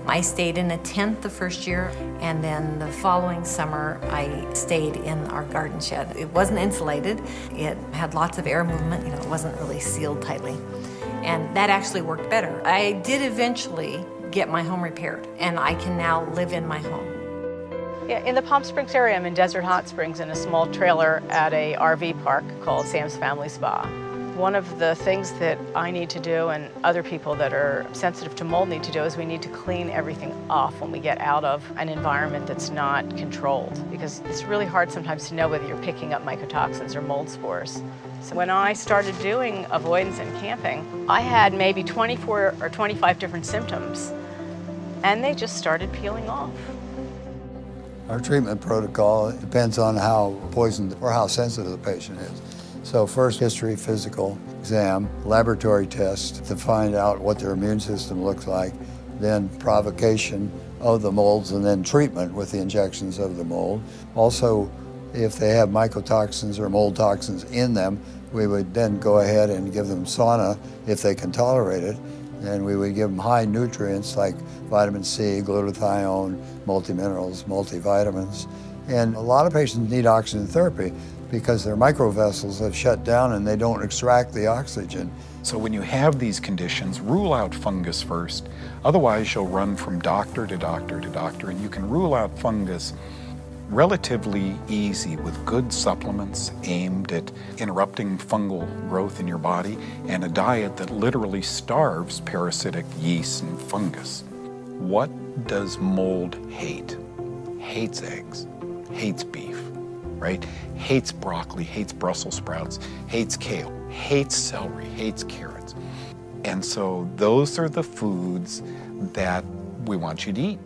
I stayed in a tent the first year, and then the following summer I stayed in our garden shed. It wasn't insulated. It had lots of air movement. It wasn't really sealed tightly. And that actually worked better. I did eventually get my home repaired, and I can now live in my home.
Yeah, in the Palm Springs area, I'm in Desert Hot Springs in a small trailer at a RV park called Sam's Family Spa. One of the things that I need to do, and other people that are sensitive to mold need to do, is we need to clean everything off when we get out of an environment that's not controlled, because it's really hard sometimes to know whether you're picking up mycotoxins or mold spores. So when I started doing avoidance and camping, I had maybe 24 or 25 different symptoms, and they just started peeling off.
Our treatment protocol depends on how poisoned or how sensitive the patient is. So first, history, physical exam, laboratory test to find out what their immune system looks like, then provocation of the molds, and then treatment with the injections of the mold. Also, if they have mycotoxins or mold toxins in them, we would then go ahead and give them sauna if they can tolerate it. And we would give them high nutrients like vitamin C, glutathione, multiminerals, multivitamins. And a lot of patients need oxygen therapy because their microvessels have shut down and they don't extract the oxygen.
So when you have these conditions, rule out fungus first. Otherwise, you'll run from doctor to doctor to doctor, and you can rule out fungus relatively easy with good supplements aimed at interrupting fungal growth in your body and a diet that literally starves parasitic yeast and fungus. What does mold hate? Hates eggs, hates beef, right? Hates broccoli, hates Brussels sprouts, hates kale, hates celery, hates carrots. And so those are the foods that we want you to eat.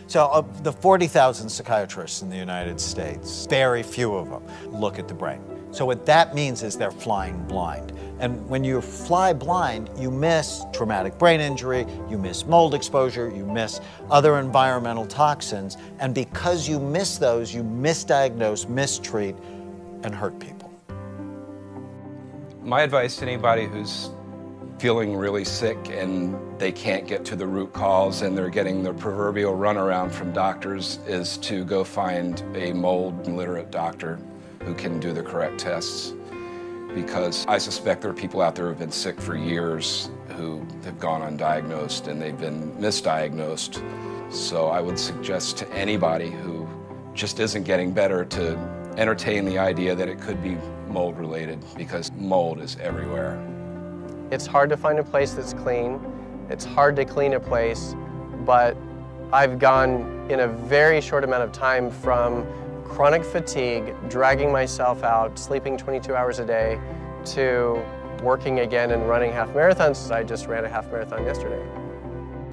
So of the 40,000 psychiatrists in the United States, very few of them look at the brain. So what that means is they're flying blind. And when you fly blind, you miss traumatic brain injury, you miss mold exposure, you miss other environmental toxins, and because you miss those, you misdiagnose, mistreat, and hurt people.
My advice to anybody who's feeling really sick and they can't get to the root cause and they're getting the proverbial runaround from doctors is to go find a mold literate doctor who can do the correct tests. Because I suspect there are people out there who have been sick for years who have gone undiagnosed and they've been misdiagnosed. So I would suggest to anybody who just isn't getting better to entertain the idea that it could be mold related, because mold is everywhere.
It's hard to find a place that's clean. It's hard to clean a place, but I've gone in a very short amount of time from chronic fatigue, dragging myself out, sleeping 22 hours a day, to working again and running half marathons. I just ran a half marathon yesterday.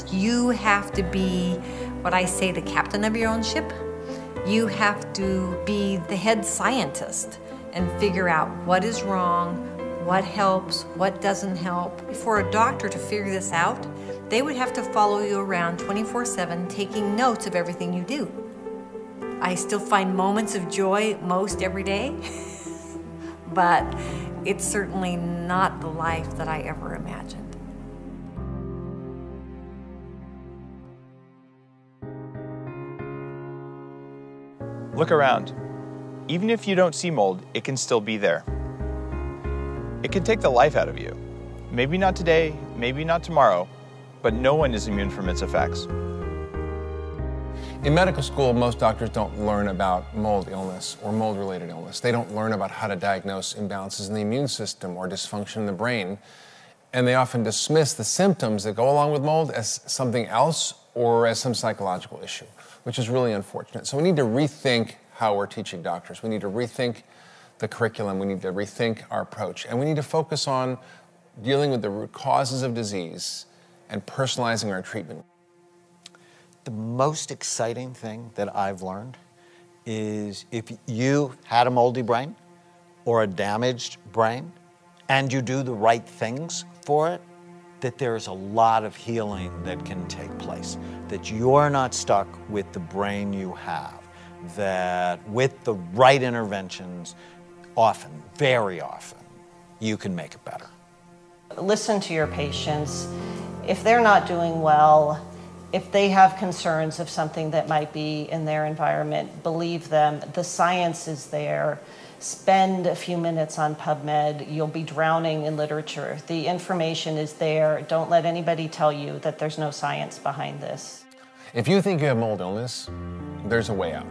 You have to be, what I say, the captain of your own ship. You have to be the head scientist and figure out what is wrong, what helps, what doesn't help. For a doctor to figure this out, they would have to follow you around 24/7, taking notes of everything you do. I still find moments of joy most every day, but it's certainly not the life that I ever imagined.
Look around. Even if you don't see mold, it can still be there. It can take the life out of you. Maybe not today, maybe not tomorrow, but no one is immune from its effects.
In medical school, most doctors don't learn about mold illness or mold-related illness. They don't learn about how to diagnose imbalances in the immune system or dysfunction in the brain. And they often dismiss the symptoms that go along with mold as something else or as some psychological issue, which is really unfortunate. So we need to rethink how we're teaching doctors. We need to rethink the curriculum. We need to rethink our approach. And we need to focus on dealing with the root causes of disease and personalizing our treatment.
The most exciting thing that I've learned is if you had a moldy brain or a damaged brain and you do the right things for it, that there's a lot of healing that can take place, that you're not stuck with the brain you have, that with the right interventions, often, very often, you can make it better.
Listen to your patients. If they're not doing well, if they have concerns of something that might be in their environment, believe them. The science is there. Spend a few minutes on PubMed. You'll be drowning in literature. The information is there. Don't let anybody tell you that there's no science behind this.
If you think you have mold illness, there's a way out.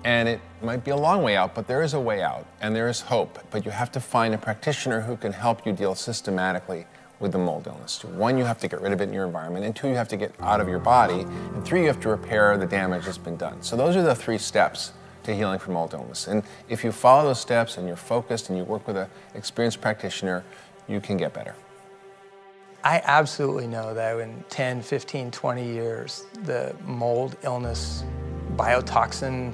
And it might be a long way out, but there is a way out, and there is hope. But you have to find a practitioner who can help you deal systematically with the mold illness. One, you have to get rid of it in your environment, and two, you have to get out of your body, and three, you have to repair the damage that's been done. So those are the 3 steps to healing from mold illness. And if you follow those steps and you're focused and you work with an experienced practitioner, you can get better.
I absolutely know that in 10, 15, 20 years, the mold illness biotoxin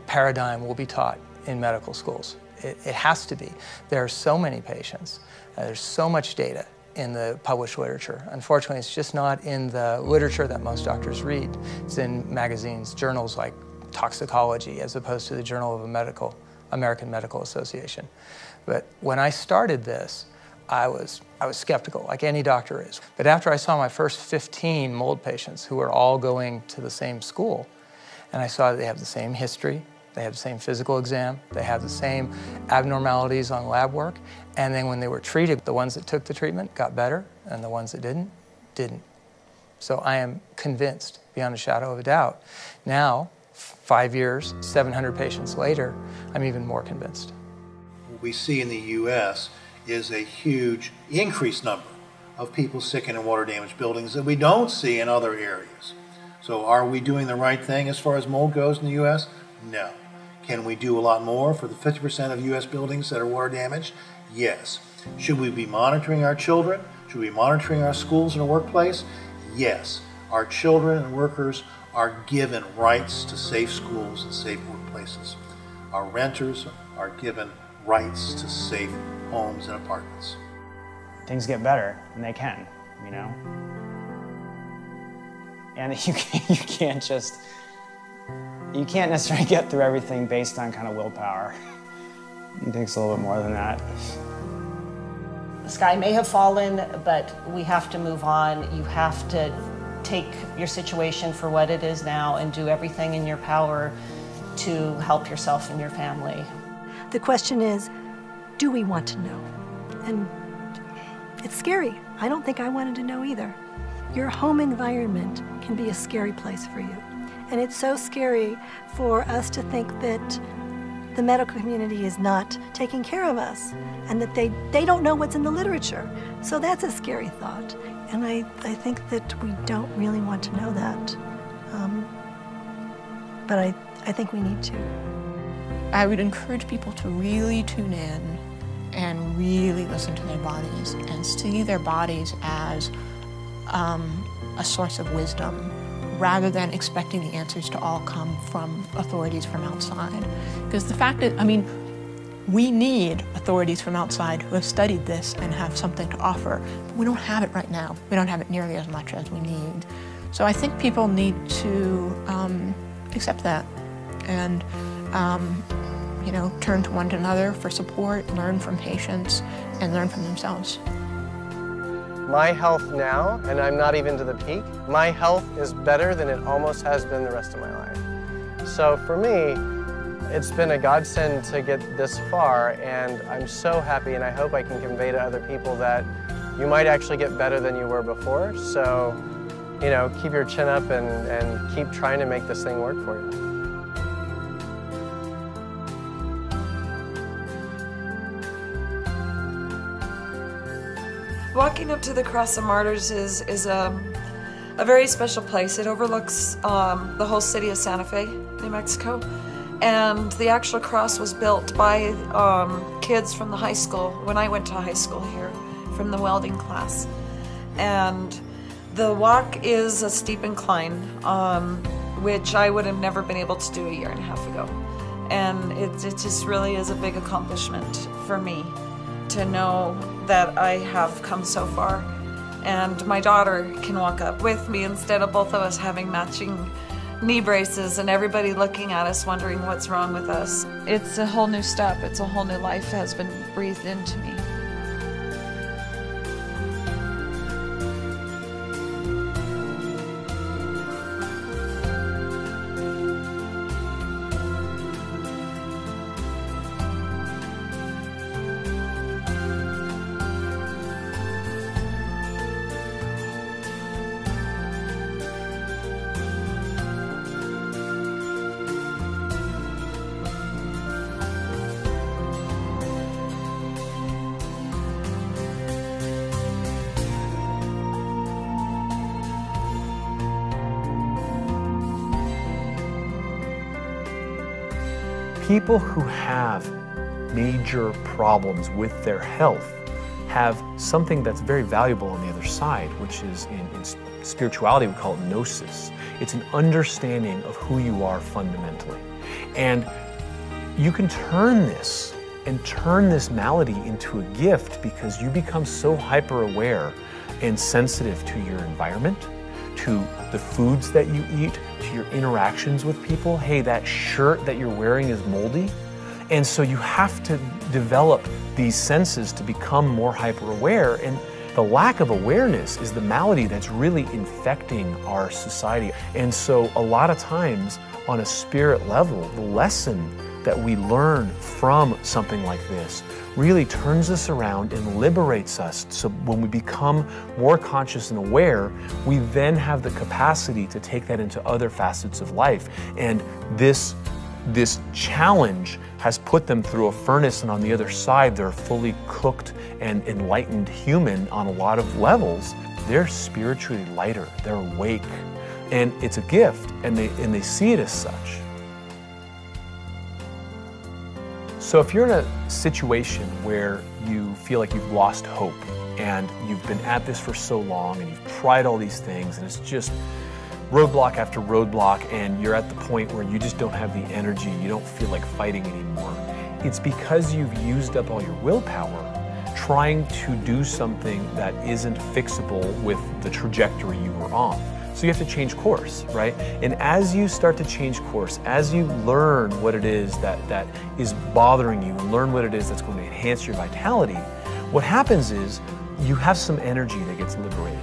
paradigm will be taught in medical schools. It has to be. There are so many patients. There's so much data in the published literature. Unfortunately, it's just not in the literature that most doctors read. It's in magazines, journals like Toxicology, as opposed to the Journal of American Medical Association. But when I started this, I was skeptical, like any doctor is. But after I saw my first 15 mold patients who were all going to the same school, and I saw that they have the same history, they have the same physical exam, they have the same abnormalities on lab work, and then when they were treated, the ones that took the treatment got better, and the ones that didn't. So I am convinced, beyond a shadow of a doubt. Now, 5 years, 700 patients later, I'm even more convinced.
What we see in the U.S. is a huge increased number of people sick in water-damaged buildings that we don't see in other areas. So are we doing the right thing as far as mold goes in the U.S.? No. Can we do a lot more for the 50% of U.S. buildings that are water damaged? Yes. Should we be monitoring our children? Should we be monitoring our schools and our workplace? Yes. Our children and workers are given rights to safe schools and safe workplaces. Our renters are given rights to safe homes and apartments.
Things get better, and they can, you know? And you can't necessarily get through everything based on kind of willpower. It takes a little bit more than that.
The sky may have fallen, but we have to move on. You have to take your situation for what it is now and do everything in your power to help yourself and your family.
The question is, do we want to know? And it's scary. I don't think I wanted to know either. Your home environment can be a scary place for you. And it's so scary for us to think that the medical community is not taking care of us and that they don't know what's in the literature. So that's a scary thought. And I think that we don't really want to know that. But I think we need to.
I would encourage people to really tune in and really listen to their bodies and see their bodies as a source of wisdom rather than expecting the answers to all come from authorities from outside. Because the fact is, I mean, we need authorities from outside who have studied this and have something to offer. But we don't have it right now. We don't have it nearly as much as we need. So I think people need to accept that and you know, turn to one another for support, learn from patients, and learn from themselves.
My health now, and I'm not even to the peak, my health is better than it almost has been the rest of my life. So for me, it's been a godsend to get this far, and I'm so happy, and I hope I can convey to other people that you might actually get better than you were before. So, you know, keep your chin up and keep trying to make this thing work for you.
Walking up to the Cross of Martyrs is a very special place. It overlooks the whole city of Santa Fe, New Mexico. And the actual cross was built by kids from the high school, when I went to high school here, from the welding class. And the walk is a steep incline, which I would have never been able to do a year and a half ago. And it just really is a big accomplishment for me to know that I have come so far. And my daughter can walk up with me instead of both of us having matching knee braces and everybody looking at us wondering what's wrong with us. It's a whole new step. It's a whole new life has been breathed into me.
People who have major problems with their health have something that's very valuable on the other side, which is in spirituality we call it gnosis. It's an understanding of who you are fundamentally. And you can turn this and turn this malady into a gift because you become so hyper-aware and sensitive to your environment, to the foods that you eat, to your interactions with people. Hey, that shirt that you're wearing is moldy. And so you have to develop these senses to become more hyper-aware. The lack of awareness is the malady that's really infecting our society. And so a lot of times on a spirit level, the lesson that we learn from something like this really turns us around and liberates us. So when we become more conscious and aware, we then have the capacity to take that into other facets of life. And this challenge has put them through a furnace, and on the other side, they're fully cooked and enlightened human on a lot of levels. They're spiritually lighter, they're awake, and it's a gift, and they see it as such. So if you're in a situation where you feel like you've lost hope and you've been at this for so long and you've tried all these things and it's just roadblock after roadblock and you're at the point where you just don't have the energy, you don't feel like fighting anymore, it's because you've used up all your willpower trying to do something that isn't fixable with the trajectory you were on. So you have to change course, right? And as you start to change course, as you learn what it is that is bothering you, and learn what it is that's going to enhance your vitality, what happens is you have some energy that gets liberated.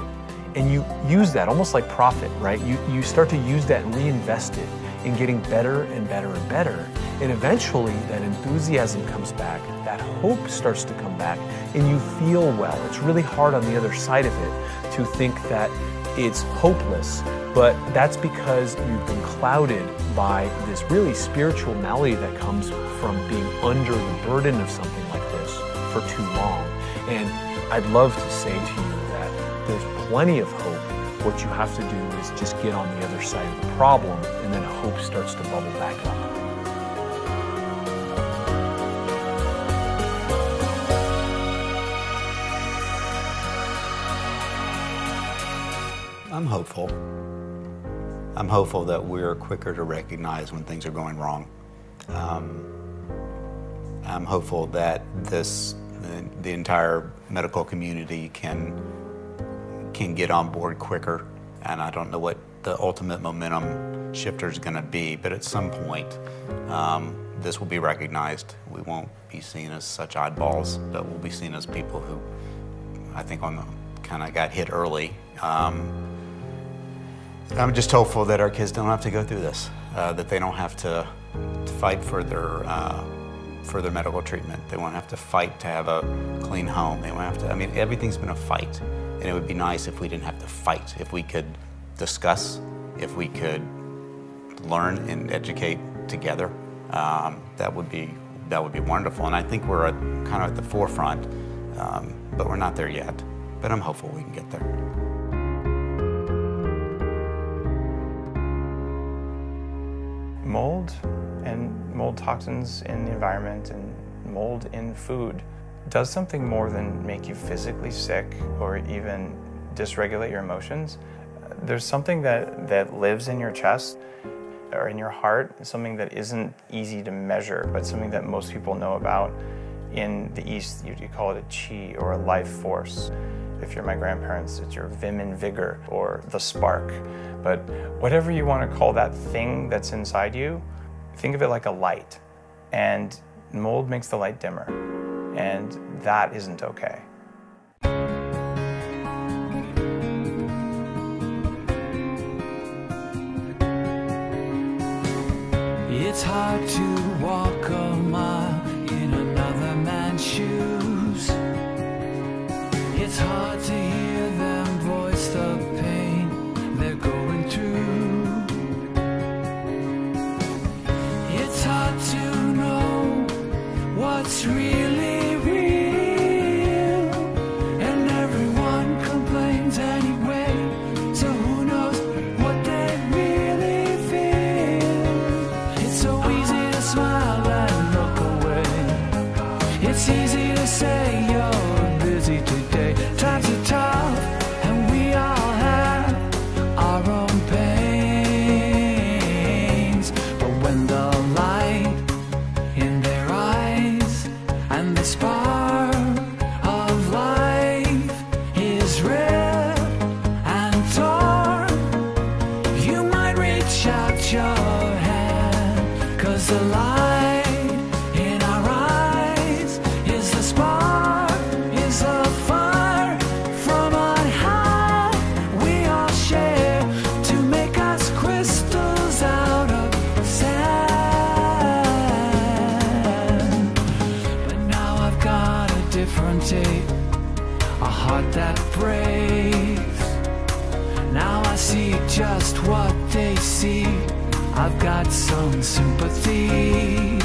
And you use that almost like profit, right? You start to use that and reinvest it in getting better and better and better. And eventually that enthusiasm comes back, that hope starts to come back, and you feel well. It's really hard on the other side of it to think that it's hopeless, but that's because you've been clouded by this really spiritual malady that comes from being under the burden of something like this for too long. And I'd love to say to you that there's plenty of hope. What you have to do is just get on the other side of the problem, and then hope starts to bubble back up.
I'm hopeful. I'm hopeful that we're quicker to recognize when things are going wrong. I'm hopeful that the entire medical community can get on board quicker, and I don't know what the ultimate momentum shifter is going to be, but at some point this will be recognized. We won't be seen as such oddballs, but we'll be seen as people who I think kind of got hit early. I'm just hopeful that our kids don't have to go through this, that they don't have to fight for their medical treatment. They won't have to fight to have a clean home. They won't have to, I mean, everything's been a fight. And it would be nice if we didn't have to fight, if we could discuss, if we could learn and educate together. That would be wonderful. And I think we're kind of at the forefront, but we're not there yet. But I'm hopeful we can get there.
Mold and mold toxins in the environment and mold in food does something more than make you physically sick or even dysregulate your emotions. There's something that lives in your chest or in your heart, something that isn't easy to measure, but something that most people know about. In the East, you call it a chi, or a life force. If you're my grandparents, it's your vim and vigor, or the spark. But whatever you want to call that thing that's inside you, think of it like a light. And mold makes the light dimmer, and that isn't okay.
It's hard to walk a mile in another man's shoes. It's hard to hear them voice the pain they're going through. It's hard to know what's really real, and everyone complains anyway, so who knows what they really feel. It's so easy to smile and look away. It's easy to say you're busy today. Times are tough and we all have our own pains, but when the light in their eyes and the spark of life is red and torn, you might reach out your hand, 'cause the light in our eyes is the spark, is the fire see just what they see. I've got some sympathy.